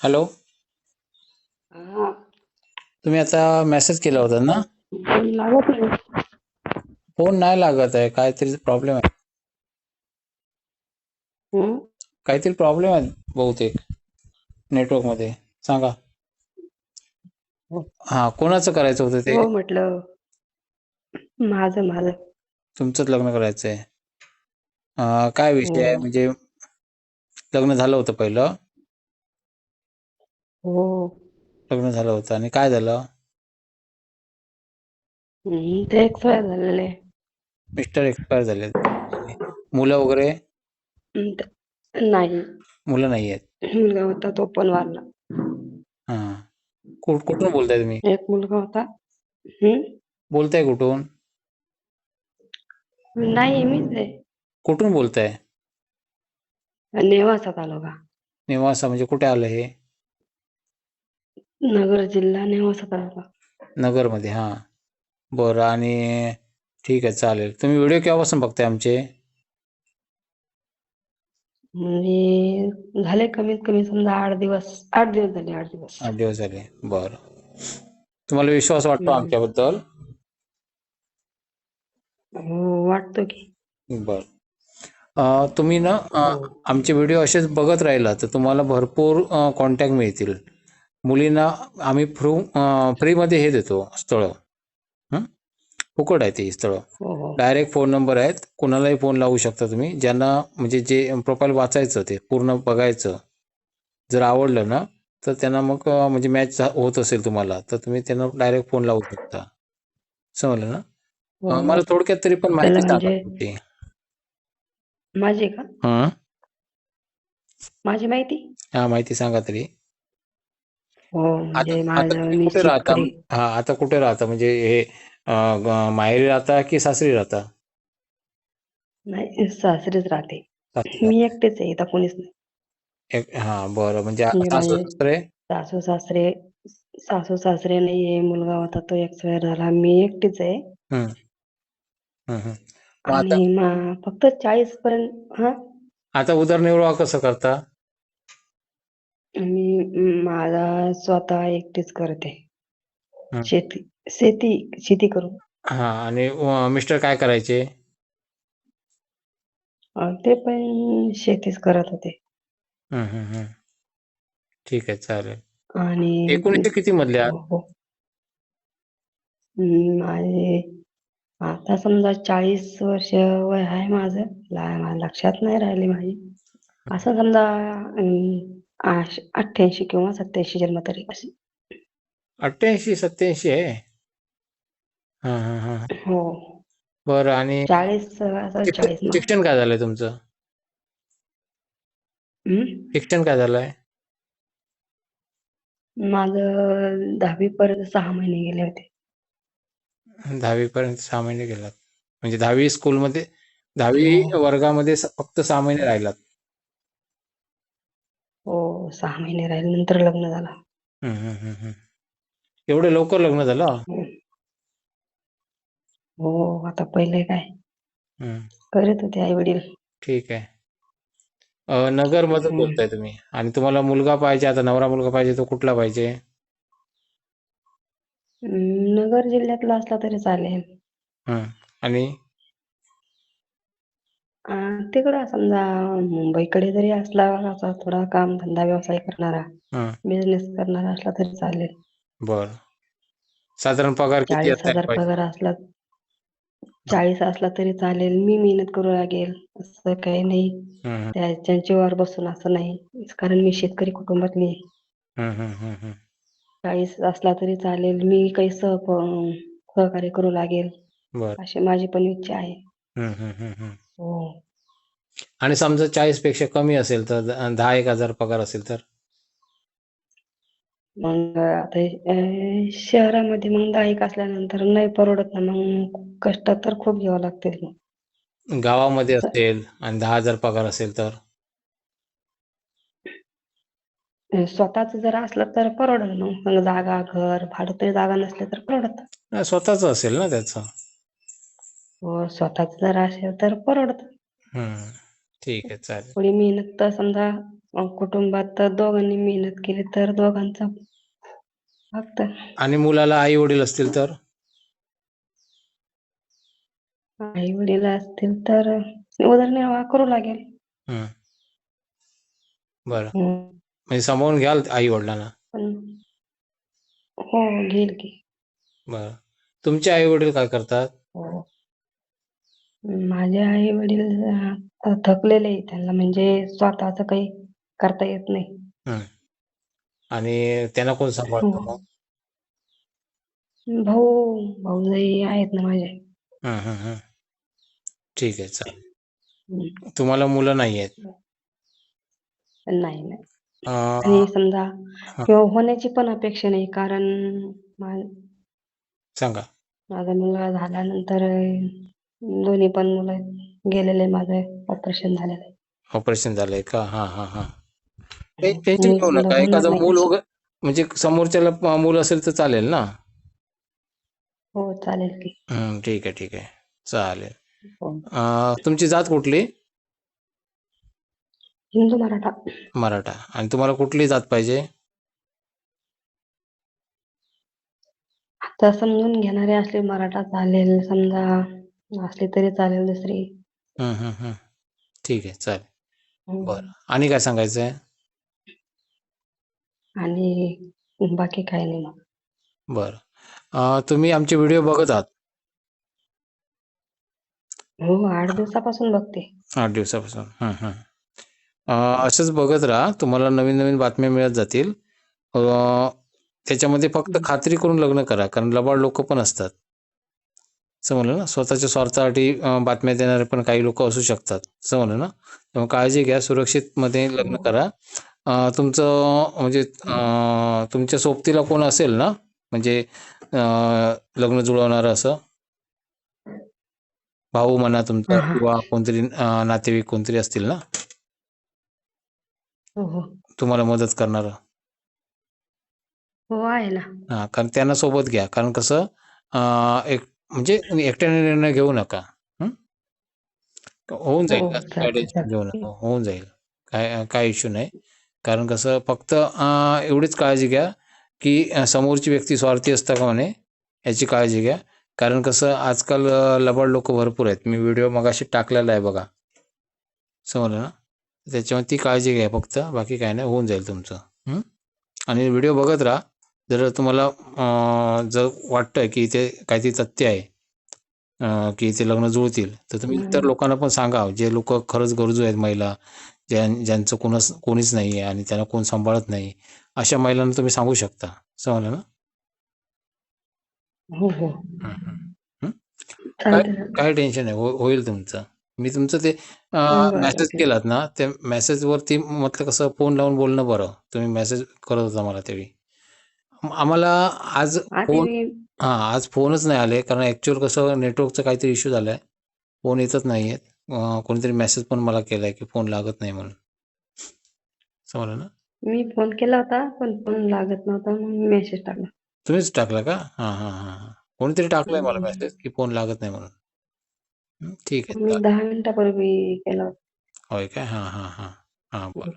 Hello. हा, तुम्ही आता मेसेज केला होता ना? फोन लागत नाही. फोन नाही लागत आहे, काहीतरी प्रॉब्लेम आहे. हं? काहीतरी प्रॉब्लेम आहे बहुतेक नेटवर्क मध्ये. सांगा. हो हा, कोणाचं करायचं होतं ते? हो, म्हटलं माझं माझं. तुमचंच लग्न करायचं आहे? काय हो विषय आहे, म्हणजे लग्न झालं होतं पहिलं? हो. लग्न झालं होतं आणि काय झालं? ते एक्सपायर झालेले. मिस्टर एक्सपायर झाले. मुलं वगैरे? नाही, मुलं नाही आहेत. मुलगा होता तो पण वारला. हा. कुठून बोलताय तुम्ही? एक मुलगा होता. हं? बोलताय कुठून? नाही, मीच आहे. कुठून बोलताय? नेवासा तालुका, नेवासा म्हणजे कुठे आलं हे? नगर जिल्हा, नेवासा तालुका. नगरमध्ये. हा, बरं. आणि ठीक आहे, चालेल. तुम्ही व्हिडिओ केव्हापासून बघताय आमचे? म्हणजे झाले कमीत कमी समजा 8 दिवस. 8 दिवस झाले, 8 दिवस. 8 दिवस झाले. बरं. तुम्हाला विश्वास वाटतो हं. आमच्याबद्दल? हो, वाटतो की. बर. तुम्ही ना हो आमचे व्हिडिओ असेच बघत राहिला तर तुम्हाला भरपूर कॉन्टॅक्ट मिळतील. मुलींना आम्ही फ्रीमध्ये हे देतो स्थळं. फुकट आहे ती स्थळं. हो हो डायरेक्ट फोन नंबर आहेत, कोणालाही फोन लावू शकता तुम्ही. ज्यांना म्हणजे जे प्रोफाईल वाचायचं ते पूर्ण बघायचं, जर आवडलं ना तर त्यांना मग म्हणजे मॅच होत असेल तुम्हाला तर तुम्ही त्यांना डायरेक्ट फोन लावू शकता. समजलं ना? हो. मला थोडक्यात तरी पण त्याला माहिती सांगा म्हणजे तुमची. माझी का? हं. माझी माहिती? हा, माहिती सांगा तरी. हो, आता म्हणजे आता माझं तुम्ही मी कुठे राहता? शेतकरी. हा, आता कुठे राहता म्हणजे हे माहेरी राहता की सासरी राहता? नाही, सासरीच राहते. सासरी मी राहता. एकटेच आहे, इथं कोणीच नाही. हा, बरं. म्हणजे म्हणजे सासू माझे सासरे? सासू सासरे सासू सासरे नाहीये, मुलगा होता तो एक्सपायर झाला. मी एकटीच आहे. हं, हं, हं. मग आता आणि फक्त 40 पर्यंत. हा, आता उदरनिर्वाह कसं करता? मी माझा स्वतः एकटीच करते. हं. शेती शेती शेती करून. हा, आणि मिस्टर काय करायचे? ते पण शेतीच करत होते. हं, हं, हं. ठीक आहे, चालेल. आणि एकोणीसशे किती मधले आहात? हो हो. माझे आता समजा 40 वर्ष वय आहे माझं. लक्षात नाही राहिली माझी. असं समजा 88 किंवा 87 जन्मतारीख अशी. 88 87 आहे. हा हा हा. हो, बरं. आणि 40 असं शिक्षण 40 मग. शिक्षण काय झालंय तुमचं? शिक्षण काय झालंय? माझं 10वी पर्यंत 6 महिने गेले होते. 10वी पर्यंत 6 महिने गेलात. म्हणजे 10वी स्कूलमध्ये, 10वी हो वर्गामध्ये फक्त 6 महिने राहिलात. हो, 6 महिने राहिले, नंतर लग्न झालं. हं, हं, हं, हं. एवढं लवकर लग्न झालं? हो, आता पहिले काय हं, करत होते आई वडील. ठीक आहे. नगरमधून बोलताय तुम्ही आणि तुम्हाला मुलगा पाहिजे, आता नवरा मुलगा पाहिजे, तो कुठला पाहिजे? नगर जिल्ह्यातला असला तरी चालेल. हं. आणि तिकडं समजा मुंबईकडे जरी असला, असा थोडा काम धंदा व्यवसाय करणारा, हं, बिझनेस करणारा असला तरी चालेल. बरं. साधारण पगार किती 40,000 असायला पाहिजे? पगार असला, 40 असला तरी चालेल. मी मेहनत करू लागेल, असं काही नाही. हं, हं, त्यांच्यावर बसून असं नाही, कारण मी शेतकरी कुटुंबातली आहे. हं, हं, हं, हं. 40 असला तरी चालेल. मी काही सहकार्य करू लागेल, बरं. अशी माझी पण इच्छा आहे. हं, हं, हं, हं. हो. आणि समजा 40 पेक्षा कमी असेल तर 10,000-1,000 पगार असेल तर? मग आता शहरामध्ये मग 10 असल्यानंतर नाही परवडत ना, मग कष्ट तर खूप घ्यावं लागतील मग. गावामध्ये असं असेल आणि 10,000 पगार असेल तर? स्वतःच जर असलं तर परवडत मग जागा, घर, भाडं तरी जागा नसले तर परवडत. स्वतःच असेल ना त्याचं? हो, स्वतःच जर असेल तर परवडत. हं, ठीक आहे, चालेल. थोडी मेहनत तर समजा कुटुंबात तर दोघांनी मेहनत केली तर दोघांचा फक्त आणि मुलाला आई वडील असतील तर? आई वडील असतील तर उदरनिर्वाह करू लागेल. हं. बरं. हम्म. म्हणजे सांभाळून घ्याल आई वडिलांना? पण हो घेईल की. बरं. तुमचे आई वडील काय करतात? हो. माझे आई वडील थकलेले आहे, त्यांना म्हणजे स्वतःच काही करता येत नाही. हं. आणि त्यांना कोण सांभाळतं मग? हो. भाऊ भाऊजाई आहेत ना माझे. हं, हं, हं. ठीक आहे, चालेल. हम्म. तुम्हाला मुलं नाही आहेत? नाही नाही. अं, आणि समजा हं, किंवा होण्याची पण अपेक्षा नाही, कारण मा- सांगा. माझा मुलगा झाल्यानंतर दोन्ही पण मुलं गेलेले, माझं ऑपरेशन झालेलं आहे. ऑपरेशन झालंय का? हां, हां, हां. काही टेन्शन घेऊ मुलं नका. होणार एखादं नाही मूल तशी. वगैरे म्हणजे समोरच्याला मूल असेल तर चालेल ना? हो चालेल की. ठीक आहे, ठीक आहे. चालेल. हो. तुमची जात कुठली? हिंदू मराठा. मराठा. आणि तुम्हाला कुठली जात पाहिजे? आता समजून घेणारे असले मराठा चालेल, समजा असली तरी चालेल दुसरी. हं, हं, हं. ठीक आहे, चालेल. बरं. हम्म. आणि काय सांगायचं आहे? आणि बाकी काही नाही मग. बरं. तुम्ही आमचे व्हिडिओ बघत आहात? हो 8 दिवसापासून बघते. 8 दिवसापासून. हं, हं. असंच बघत राहा. तुम्हाला नवीन-नवीन बातम्या मिळत जातील. अ, त्याच्यामध्ये फक्त हम्म. खात्री करून लग्न करा. कारण लबाड लोकं पण असतात. समजलं ना? स्वतःच्या स्वार्थासाठी बातम्या देणारे पण काही लोकं असू शकतात. समजलं ना? त्यामुळे काळजी घ्या. सुरक्षितमध्ये लग्न हो. करा. तुमचं म्हणजे हो. तुमच्या सोबतीला कोण असेल ना? म्हणजे लग्न जुळवणारं असं? भाऊ म्हणा तुमचा हा हा. किंवा कोणतरी नातेवाईक कोणतरी असतील ना? हो हो. तुम्हाला मदत करणारं? हो आहे ना. हां, कारण त्यांना सोबत घ्या. कारण कसं एक म्हणजे एकट्याने निर्णय घेऊ नका. हं? होऊन हो जाईल. असं काही चालते टेन्शन घेऊ चालते. नका. होऊन जाईल. काय इश्यू नाही. कारण कसं फक्त एवढीच काळजी घ्या, की समोरची व्यक्ती स्वार्थी असता कामा नये याची काळजी घ्या. कारण कसं आजकाल लबाड लोकं भरपूर आहेत. मी व्हिडिओ मगाशी टाकलेला आहे बघा. समजलं ना? त्याच्यामुळे ती काळजी घ्या फक्त. बाकी काही नाही. होऊन जाईल तुमचं. हं? आणि व्हिडिओ बघत राहा. जर तुम्हाला जर वाटतंय की इथे काहीतरी तथ्य आहे की इथे लग्न जुळतील, तर तुम्ही इतर हम्म. लोकांना पण सांगा. जे लोकं खरंच गरजू आहेत महिला, ज्यांचं कोणीच नाही आहे आणि त्यांना कोण सांभाळत नाही, अशा महिलांना तुम्ही सांगू शकता. समजलं ना? हो हो. हं, हं. हं? काय चालते चालते. काही टेन्शन नाही. होईल तुमचं. मी तुमचं ते बरं मेसेज ठीक. केलात ना, त्या मेसेजवरती म्हटलं कसं फोन लावून बोलणं बरं. तुम्ही मेसेज करत होता मला त्यावेळी. आम्हाला आज आधी फोन आज फोनच नाही आले. कारण ॲक्चुअल कसं नेटवर्कचा काहीतरी इश्यू झालाय. फोन येतच नाहीयेत. कोणीतरी मेसेज पण मला केलाय, की फोन लागत नाही म्हणून. समजलं ना? मी फोन केला होता, पण फोन लागत नव्हता, मग मी मेसेज टाकला. तुम्हीच टाकला का? हां, हां, हां, हां. कोणीतरी टाकलंय मला हम्म. मेसेज, की फोन लागत नाही म्हणून. ठीक आहे. मी 10 मिनिटापूर्वी केला होता. होय काय? हां, हां, हां. हां, बरं.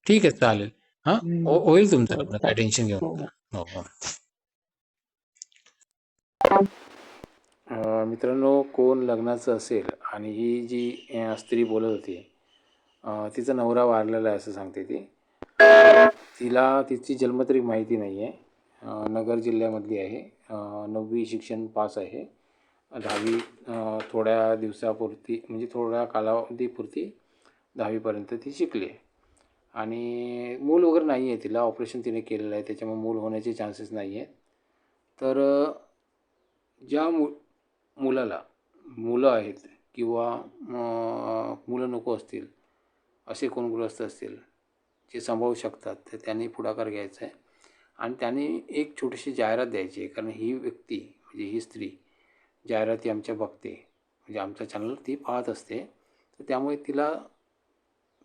ठीक आहे, चालेल. हां, हम्म. होईल तुमचं हो लग्न. काही चालेल. टेन्शन घेऊ हो नका. हो. हो, हो. मित्रांनो, कोण लग्नाचं असेल आणि ही जी स्त्री बोलत होती, तिचा नवरा वारलेला आहे असं सांगते ती. तिला तिची जन्मतारीख माहिती नाही आहे. नगर जिल्ह्यामधली आहे. 9वी शिक्षण पास आहे. 10वी थोड्या दिवसापुरती म्हणजे थोड्या कालावधीपुरती 10वीपर्यंत ती शिकली आहे. आणि मूल वगैरे नाही आहे तिला. ऑपरेशन तिने केलेलं आहे. त्याच्यामुळे मूल होण्याचे चान्सेस नाही आहेत. तर ज्या मुलाला मुलं आहेत किंवा मुलं नको असतील, असे कोण गृहस्थ असतील जे सांभाळू शकतात, तर त्यांनी पुढाकार घ्यायचा आहे आणि त्यांनी एक छोटीशी जाहिरात द्यायची आहे. कारण ही व्यक्ती म्हणजे ही स्त्री जाहिराती आमच्या बघते, म्हणजे आमचा चॅनल ती पाहत असते. तर त्यामुळे तिला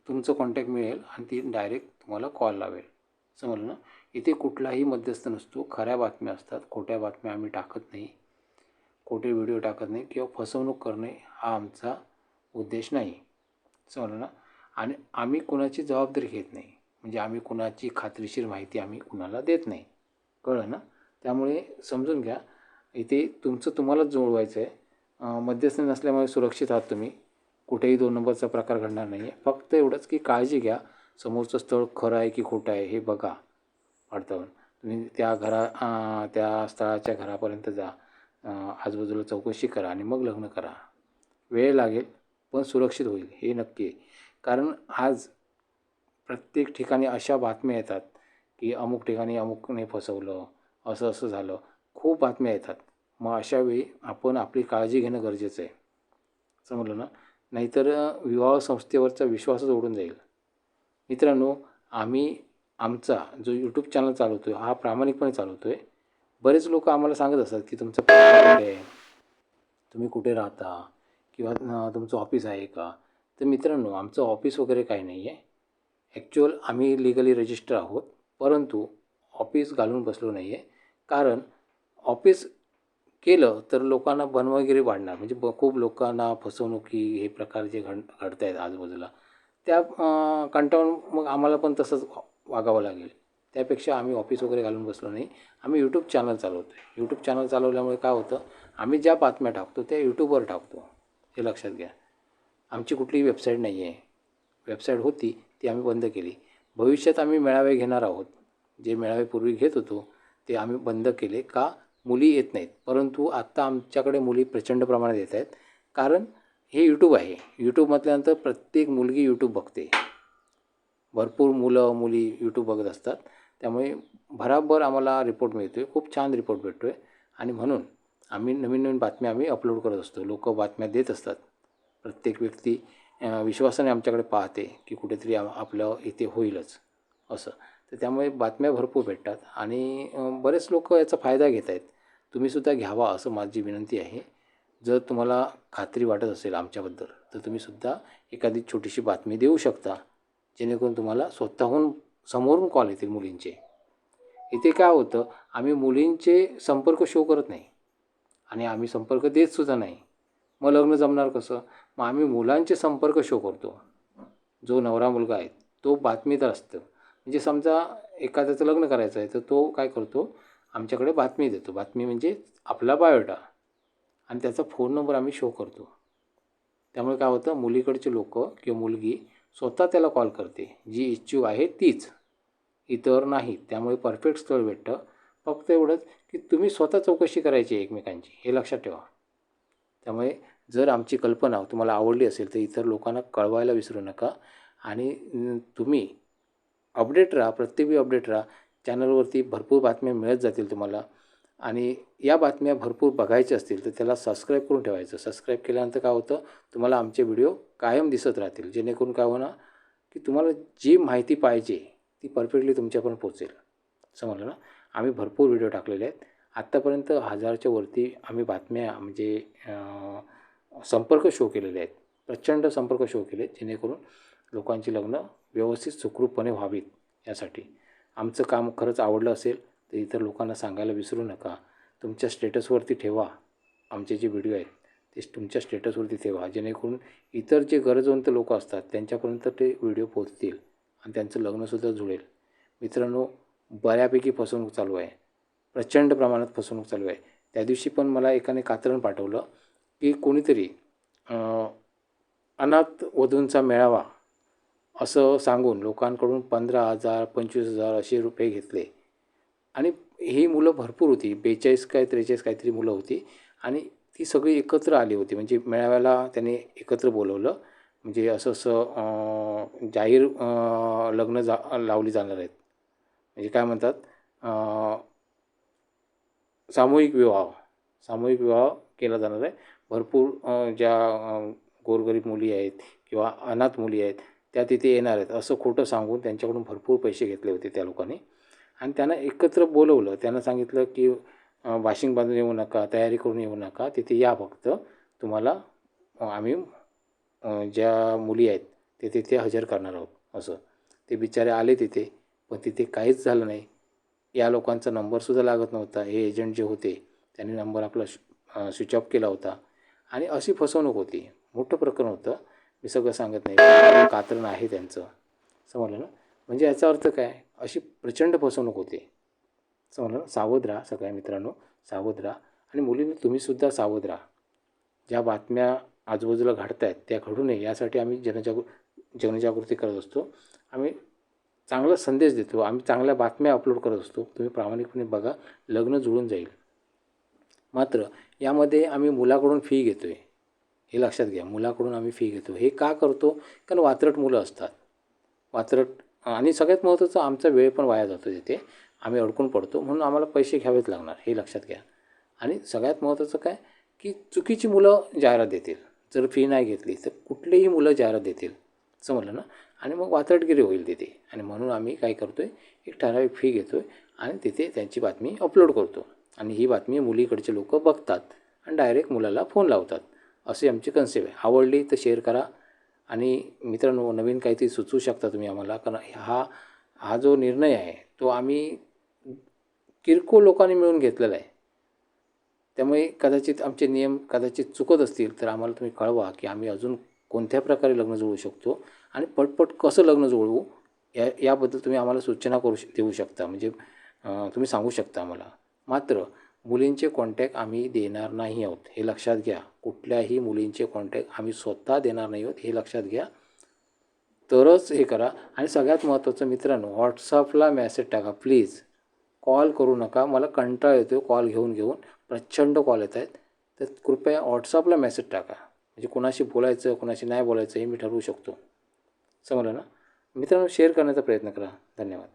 तुमचं कॉन्टॅक्ट मिळेल आणि ती डायरेक्ट तुम्हाला कॉल लावेल. समजलं ना? इथे कुठलाही मध्यस्थ नसतो. खऱ्या बातम्या असतात. खोट्या बातम्या आम्ही टाकत नाही. खोटे व्हिडिओ टाकत नाही किंवा फसवणूक करणे हा आमचा उद्देश नाही. समजलं ना? आणि आम्ही कुणाची जबाबदारी घेत नाही. म्हणजे आम्ही कुणाची खात्रीशीर माहिती आम्ही कुणाला देत नाही. कळलं ना? त्यामुळे समजून घ्या, इथे तुमचं तुम्हालाच जुळवायचं आहे. मध्यस्थ नसल्यामुळे सुरक्षित आहात तुम्ही. कुठेही 2 नंबरचा प्रकार घडणार नाही आहे. फक्त एवढंच की काळजी घ्या. समोरचं स्थळ खरं आहे की खोटं आहे हे बघा पडताळून. तुम्ही त्या स्थळाच्या घरापर्यंत जा. आजूबाजूला चौकशी करा आणि मग लग्न करा. वेळ लागेल पण सुरक्षित होईल हे नक्की आहे. कारण आज प्रत्येक ठिकाणी अशा बातम्या येतात की अमुक ठिकाणी अमुकने फसवलं, असं असं झालं. खूप बातम्या येतात. मग अशावेळी आपण आपली काळजी घेणं गरजेचं आहे. समजलं ना? नाहीतर विवाह संस्थेवरचा विश्वासच उडून जाईल. मित्रांनो, आम्ही आमचा जो यूट्यूब चॅनल चालवतो आहे हा प्रामाणिकपणे चालवतो आहे. बरेच लोक आम्हाला सांगत असतात की तुमचं पत्ता कुठे आहे, तुम्ही कुठे राहता किंवा तुमचं ऑफिस आहे का? तर मित्रांनो, आमचं ऑफिस वगैरे काही नाही आहे. ॲक्च्युअल आम्ही लीगली रजिस्टर आहोत, परंतु ऑफिस घालून बसलो नाही आहे. कारण ऑफिस केलं तर लोकांना बनवागिरी वाढणार. म्हणजे खूप लोकांना फसवणुकी हे प्रकार जे घडत आहेत आजूबाजूला, त्या कंटाळून मग आम्हाला पण तसंच वागावं लागेल. त्यापेक्षा आम्ही ऑफिस वगैरे घालून बसलो नाही. आम्ही यूट्यूब चॅनल चालवतो आहे. यूट्यूब चॅनल चालवल्यामुळे काय होतं, आम्ही ज्या बातम्या टाकतो त्या यूट्यूबवर टाकतो. हे लक्षात घ्या. आमची कुठलीही वेबसाईट नाही आहे. वेबसाईट होती ती आम्ही बंद केली. भविष्यात आम्ही मेळावे घेणार आहोत. जे मेळावे पूर्वी घेत होतो ते आम्ही बंद केले. का? मुली येत नाहीत. परंतु आत्ता आमच्याकडे मुली प्रचंड प्रमाणात येत आहेत. कारण हे यूट्यूब आहे. यूट्यूब म्हटल्यानंतर प्रत्येक मुलगी यूट्यूब बघते. भरपूर मुलं मुली यूट्यूब बघत असतात. त्यामुळे भराभर आम्हाला रिपोर्ट मिळतो आहे. खूप छान रिपोर्ट भेटतो आहे आणि म्हणून आम्ही नवीन नवीन बातम्या आम्ही अपलोड करत असतो. लोक बातम्या देत असतात. प्रत्येक व्यक्ती विश्वासाने आमच्याकडे पाहते की कुठेतरी आपलं इथे होईलच असं. तर त्यामुळे बातम्या भरपूर भेटतात आणि बरेच लोक याचा फायदा घेत आहेत. तुम्हीसुद्धा घ्यावा असं माझी विनंती आहे. जर तुम्हाला खात्री वाटत असेल आमच्याबद्दल तर तुम्हीसुद्धा एखादी छोटीशी बातमी देऊ शकता, जेणेकरून तुम्हाला स्वतःहून समोरून कॉल येतील मुलींचे. इथे काय होतं, आम्ही मुलींचे संपर्क शो करत नाही आणि आम्ही संपर्क देतसुद्धा नाही. मग लग्न जमणार कसं? मग आम्ही मुलांचे संपर्क शो करतो. जो नवरा मुलगा आहे तो बातमीदार असतो. म्हणजे समजा एखाद्याचं लग्न करायचं आहे तर तो काय करतो, आमच्याकडे बातमी देतो. बातमी म्हणजे आपला बायोडा आणि त्याचा फोन नंबर आम्ही शो करतो. त्यामुळे काय होतं, मुलीकडचे लोक किंवा मुलगी स्वतः त्याला कॉल करते. जी इच्छुक आहे तीच, इतर नाही. त्यामुळे परफेक्ट स्थळ भेटतं. फक्त एवढंच की तुम्ही स्वतः चौकशी करायची एकमेकांची, हे लक्षात ठेवा. त्यामुळे जर आमची कल्पना तुम्हाला आवडली असेल तर इतर लोकांना कळवायला विसरू नका आणि तुम्ही अपडेट राहा, प्रत्येक वेळी अपडेट राहा. चॅनलवरती भरपूर बातम्या मिळत जातील तुम्हाला आणि या बातम्या भरपूर बघायच्या असतील तर त्याला सबस्क्राईब करून ठेवायचं. सबस्क्राईब केल्यानंतर काय होतं, तुम्हाला आमचे व्हिडिओ कायम दिसत राहतील. जेणेकरून काय होणार की तुम्हाला जी माहिती पाहिजे ती परफेक्टली तुमच्यापर्यंत पोहोचेल. समजलं ना? आम्ही भरपूर व्हिडिओ टाकलेले आहेत. आत्तापर्यंत 1000च्या वरती आम्ही बातम्या म्हणजे संपर्क शो केलेले आहेत. प्रचंड संपर्क शो केले जेणेकरून लोकांची लग्न व्यवस्थित सुखरूपपणे व्हावीत यासाठी. आमचं काम खरंच आवडलं असेल तर इतर लोकांना सांगायला विसरू नका. तुमच्या स्टेटसवरती ठेवा. आमचे जे व्हिडिओ आहेत ते तुमच्या स्टेटसवरती ठेवा, जेणेकरून इतर जे गरजवंत लोक असतात त्यांच्यापर्यंत ते व्हिडिओ पोहोचतील आणि त्यांचं लग्नसुद्धा जुळेल. मित्रांनो, बऱ्यापैकी फसवणूक चालू आहे. प्रचंड प्रमाणात फसवणूक चालू आहे. त्या दिवशी पण मला एकाने कात्रण पाठवलं की कोणीतरी अनाथ वधूंचा मेळावा असं सांगून लोकांकडून 15,000 25,000 असे रुपये घेतले आणि ही मुलं भरपूर होती. 42 काय 43 काहीतरी मुलं होती आणि ती सगळी एकत्र आली होती. म्हणजे मेळाव्याला त्याने एकत्र बोलवलं. म्हणजे असं असं जाहीर लग्न लावली जाणार आहेत. म्हणजे काय म्हणतात, सामूहिक विवाह केला जाणार आहे. भरपूर ज्या गोरगरीब मुली आहेत किंवा अनाथ मुली आहेत त्या तिथे येणार आहेत असं खोटं सांगून त्यांच्याकडून भरपूर पैसे घेतले होते त्या लोकांनी आणि त्यांना एकत्र बोलवलं. त्यांना सांगितलं की वाशिंग बांधून येऊ नका, तयारी करून येऊ नका, तिथे या फक्त. तुम्हाला आम्ही ज्या मुली आहेत ते तिथे हजर करणार आहोत असं. ते बिचारे आले तिथे, पण तिथे काहीच झालं नाही. या लोकांचा नंबरसुद्धा लागत नव्हता. हे एजंट जे होते त्यांनी नंबर आपला स्विच ऑफ केला होता आणि अशी फसवणूक होती. मोठं प्रकरण होतं. मी सगळं सांगत नाही, कात्रण आहे त्यांचं, समजलं ना. म्हणजे याचा अर्थ काय, अशी प्रचंड फसवणूक होते, समजलं ना. सावध राहा सगळ्या मित्रांनो, सावध राहा. आणि मुलींनी तुम्हीसुद्धा सावध राहा. ज्या बातम्या आजूबाजूला घडत आहेत त्या घडू नये यासाठी आम्ही जनजागृती करत असतो. आम्ही चांगला संदेश देतो, आम्ही चांगल्या बातम्या अपलोड करत असतो. तुम्ही प्रामाणिकपणे बघा, लग्न जुळून जाईल. मात्र यामध्ये आम्ही मुलाकडून फी घेतो आहे, हे लक्षात घ्या. मुलाकडून आम्ही फी घेतो. हे का करतो, कारण वात्रट मुलं असतात, वात्रट. आणि सगळ्यात महत्त्वाचं, आमचा वेळ पण वाया जातो तिथे, आम्ही अडकून पडतो, म्हणून आम्हाला पैसे घ्यावेच लागणार, हे लक्षात घ्या. आणि सगळ्यात महत्त्वाचं काय, की चुकीची मुलं जाहिरात देतील. जर फी नाही घेतली तर कुठलेही मुलं जाहिरात देतील, समजलं ना. आणि मग वात्रटगिरी होईल तिथे. आणि म्हणून आम्ही काय करतो आहे, एक ठराविक फी घेतो आहे आणि तिथे त्यांची बातमी अपलोड करतो. आणि ही बातमी मुलीकडचे लोक बघतात आणि डायरेक्ट मुलाला फोन लावतात. अशी आमची कन्सेप्ट आहे. आवडली तर शेअर करा. आणि मित्रांनो, नवीन काहीतरी सुचवू शकता तुम्ही आम्हाला, कारण हा जो निर्णय आहे तो आम्ही किरकोळ लोकांनी मिळून घेतलेला आहे. त्यामुळे कदाचित आमचे नियम कदाचित चुकत असतील तर आम्हाला तुम्ही कळवा, की आम्ही अजून कोणत्या प्रकारे लग्न जुळवू शकतो आणि पटपट कसं लग्न जुळवू, याबद्दल तुम्ही आम्हाला सूचना देऊ शकता. म्हणजे तुम्ही सांगू शकता आम्हाला. मात्र मुलींचे कॉन्टॅक्ट आम्ही देणार नाही आहोत, हे लक्षात घ्या. कुठल्याही मुलींचे कॉन्टॅक्ट आम्ही स्वतः देणार नाही आहोत, हे लक्षात घ्या. तरच हे करा. आणि सगळ्यात महत्त्वाचं मित्रांनो, व्हॉट्सअपला मेसेज टाका प्लीज. कॉल करू नका, मला कंटाळा येतो कॉल घेऊन प्रचंड कॉल येत आहेत. तर कृपया व्हॉट्सअपला मेसेज टाका, म्हणजे कोणाशी बोलायचं कोणाशी नाही बोलायचं हे मी ठरवू शकतो, समजलं ना. मित्रांनो, शेअर करण्याचा प्रयत्न करा. धन्यवाद.